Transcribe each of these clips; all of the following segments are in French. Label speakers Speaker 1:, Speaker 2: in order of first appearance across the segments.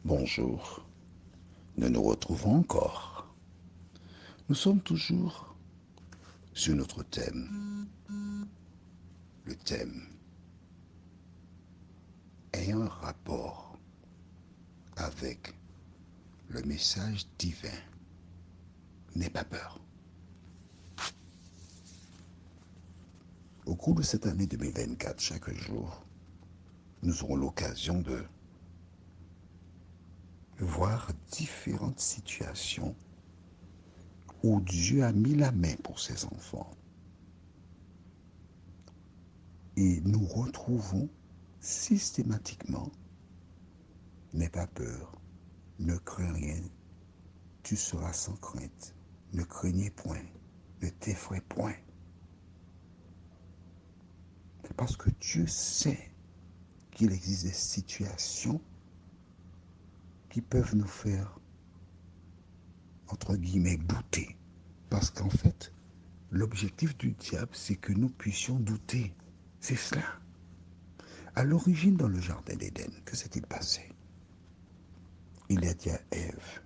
Speaker 1: Bonjour, nous nous retrouvons encore. Nous sommes toujours sur notre thème. Le thème ayant un rapport avec le message divin. N'aie pas peur. Au cours de cette année 2024, chaque jour, nous aurons l'occasion de voir différentes situations où Dieu a mis la main pour ses enfants. Et nous retrouvons systématiquement, n'aie pas peur, ne crains rien, tu seras sans crainte, ne craignez point, ne t'effraie point. C'est parce que Dieu sait qu'il existe des situations qui peuvent nous faire, entre guillemets, douter. Parce qu'en fait, l'objectif du diable, c'est que nous puissions douter. C'est cela. À l'origine, dans le jardin d'Éden, que s'est-il passé? Il a dit à Ève,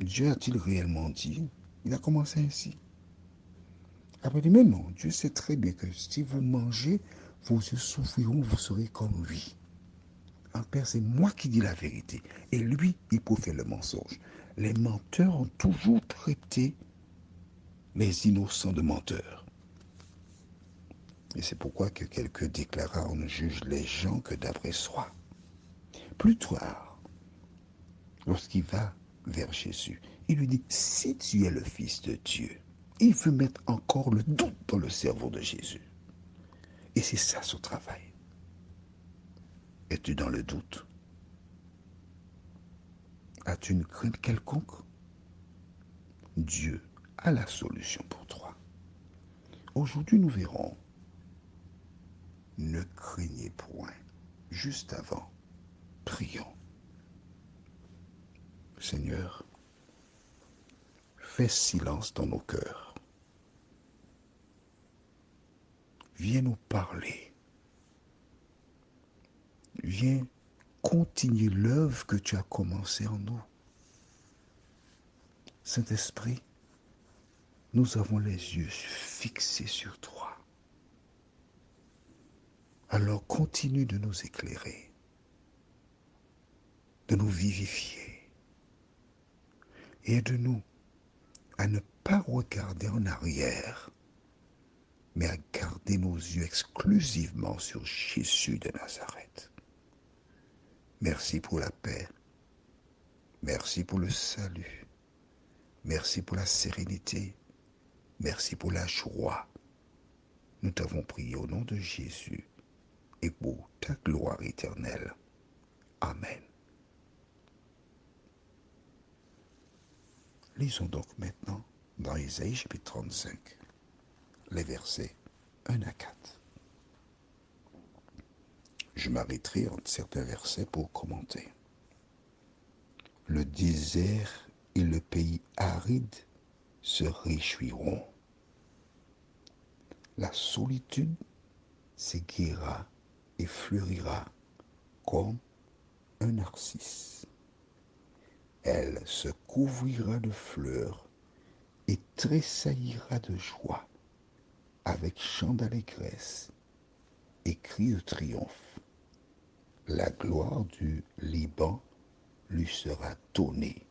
Speaker 1: Dieu a-t-il réellement dit? Il a commencé ainsi. Après, il dit, mais non, Dieu sait très bien que si vous mangez, vos yeux s'ouvriront, vous serez comme lui. Un père, c'est moi qui dis la vérité. Et lui, il profère le mensonge. Les menteurs ont toujours traité les innocents de menteurs. Et c'est pourquoi que quelqu'un déclara, on ne juge les gens que d'après soi. Plus tard, lorsqu'il va vers Jésus, il lui dit, si tu es le Fils de Dieu, il veut mettre encore le doute dans le cerveau de Jésus. Et c'est ça son travail. Es-tu dans le doute? As-tu une crainte quelconque? Dieu a la solution pour toi. Aujourd'hui, nous verrons. Ne craignez point. Juste avant, prions. Seigneur, fais silence dans nos cœurs. Viens nous parler. Viens continuer l'œuvre que tu as commencée en nous. Saint-Esprit, nous avons les yeux fixés sur toi. Alors continue de nous éclairer, de nous vivifier. Et aide-nous à ne pas regarder en arrière, mais à garder nos yeux exclusivement sur Jésus de Nazareth. Merci pour la paix. Merci pour le salut. Merci pour la sérénité. Merci pour la joie. Nous t'avons prié au nom de Jésus et pour ta gloire éternelle. Amen. Lisons donc maintenant dans Isaïe chapitre 35, les versets 1 à 4. Je m'arrêterai entre certains versets pour commenter. Le désert et le pays aride se réjouiront. La solitude s'aiguillera et fleurira comme un narcisse. Elle se couvrira de fleurs et tressaillira de joie avec chant d'allégresse et cri de triomphe. La gloire du Liban lui sera donnée.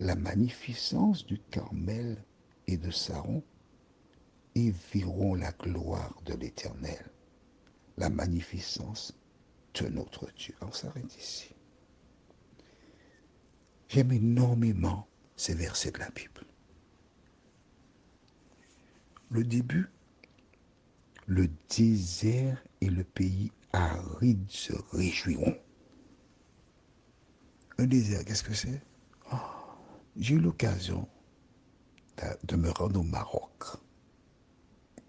Speaker 1: La magnificence du Carmel et de Saron et verront la gloire de l'Éternel, la magnificence de notre Dieu. On s'arrête ici. J'aime énormément ces versets de la Bible. Le début, le désert et le pays aride se réjouiront. Un désert, qu'est-ce que c'est? Oh, j'ai eu l'occasion de me rendre au Maroc.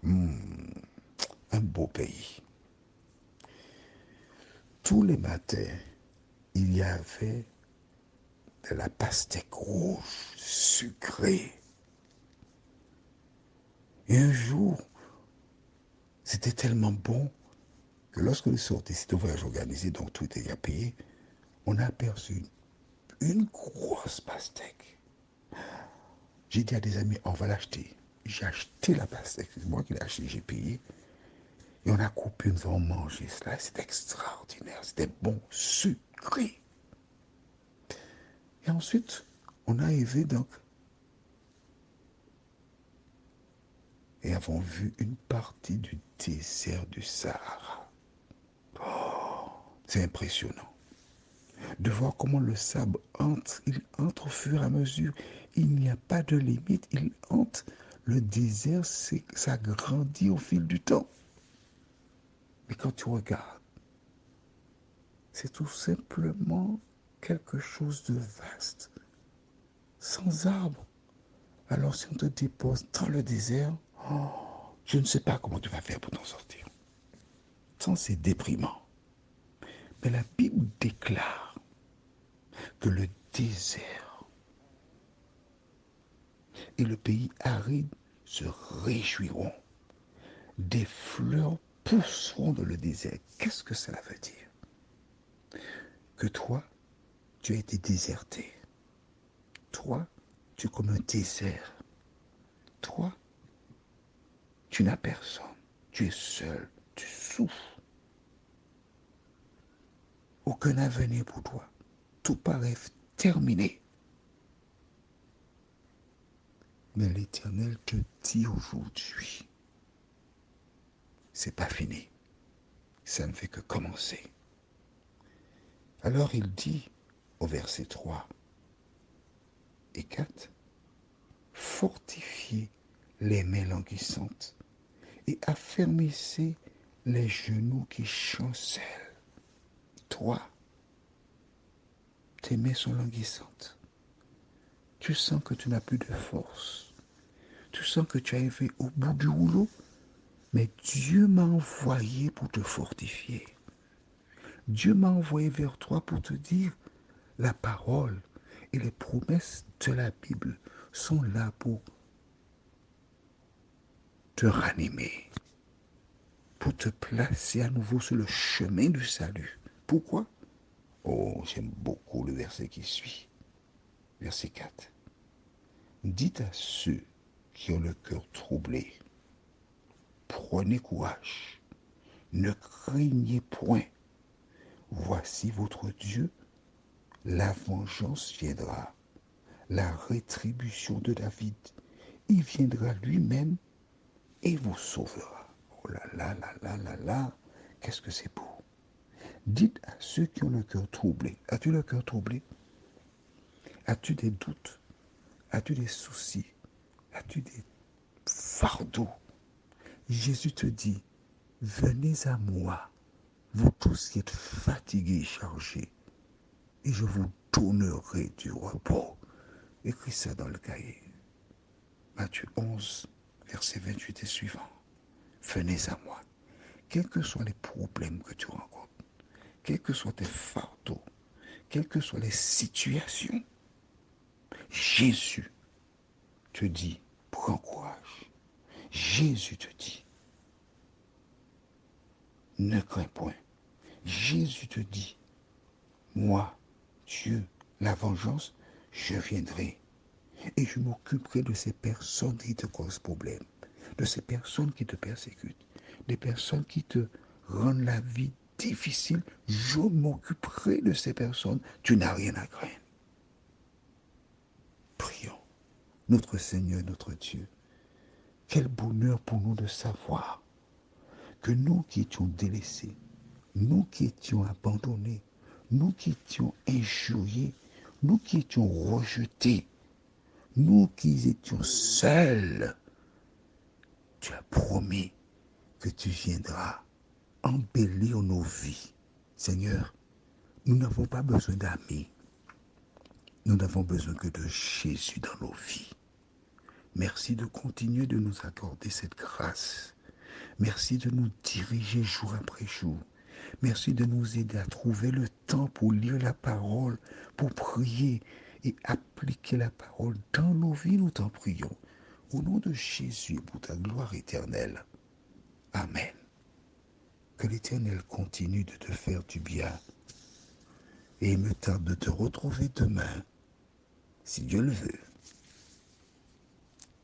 Speaker 1: Un beau pays. Tous les matins, il y avait de la pastèque rouge, sucrée. Et un jour, c'était tellement bon que lorsque nous sortions, c'était un voyage organisé, donc tout était payé, on a aperçu une grosse pastèque. J'ai dit à des amis, on va l'acheter. J'ai acheté la pastèque, c'est moi qui l'ai acheté, j'ai payé. Et on a coupé, nous avons mangé cela. C'était extraordinaire, c'était bon, sucré. Et ensuite, on est arrivé donc et avons vu une partie du désert du Sahara. C'est impressionnant de voir comment le sable entre, il entre au fur et à mesure. Il n'y a pas de limite, il entre. Le désert, ça grandit au fil du temps. Mais quand tu regardes, c'est tout simplement quelque chose de vaste, sans arbre. Alors si on te dépose dans le désert, je ne sais pas comment tu vas faire pour t'en sortir. Ça, c'est déprimant. Mais la Bible déclare que le désert et le pays aride se réjouiront. Des fleurs pousseront dans le désert. Qu'est-ce que cela veut dire? Que toi, tu as été déserté. Toi, tu es comme un désert. Toi, tu n'as personne. Tu es seul. Tu souffres. Aucun avenir pour toi. Tout paraît terminé. Mais l'Éternel te dit aujourd'hui, c'est pas fini. Ça ne fait que commencer. Alors il dit au verset 3 et 4, fortifiez les mains languissantes et affermissez les genoux qui chancellent. Toi, tes mains sont languissantes. Tu sens que tu n'as plus de force. Tu sens que tu es arrivé au bout du rouleau. Mais Dieu m'a envoyé pour te fortifier. Dieu m'a envoyé vers toi pour te dire la parole et les promesses de la Bible sont là pour te ranimer, pour te placer à nouveau sur le chemin du salut. Pourquoi? Oh, j'aime beaucoup le verset qui suit. Verset 4. Dites à ceux qui ont le cœur troublé, prenez courage, ne craignez point. Voici votre Dieu, la vengeance viendra, la rétribution de David. Il viendra lui-même et vous sauvera. Oh là là là là là là, qu'est-ce que c'est beau. Dites à ceux qui ont le cœur troublé. As-tu le cœur troublé? As-tu des doutes? As-tu des soucis? As-tu des fardeaux? Jésus te dit, venez à moi, vous tous qui êtes fatigués et chargés, et je vous donnerai du repos. Écris ça dans le cahier. Matthieu 11, verset 28 et suivant. Venez à moi. Quels que soient les problèmes que tu rencontres, quels que soient tes fardeaux, quelles que soient les situations, Jésus te dit, prends courage. Jésus te dit, ne crains point. Jésus te dit, moi, Dieu, la vengeance, je viendrai. Et je m'occuperai de ces personnes qui te causent problème, de ces personnes qui te persécutent, des personnes qui te rendent la vie difficile. Je m'occuperai de ces personnes. Tu n'as rien à craindre. Prions. Notre Seigneur, notre Dieu, quel bonheur pour nous de savoir que nous qui étions délaissés, nous qui étions abandonnés, nous qui étions injuriés, nous qui étions rejetés, nous qui étions seuls, tu as promis que tu viendras embellir nos vies. Seigneur, nous n'avons pas besoin d'amis. Nous n'avons besoin que de Jésus dans nos vies. Merci de continuer de nous accorder cette grâce. Merci de nous diriger jour après jour. Merci de nous aider à trouver le temps pour lire la parole, pour prier et appliquer la parole dans nos vies. Nous t'en prions. Au nom de Jésus et pour ta gloire éternelle. Amen. Que l'Éternel continue de te faire du bien Et il me tarde de te retrouver demain, si Dieu le veut.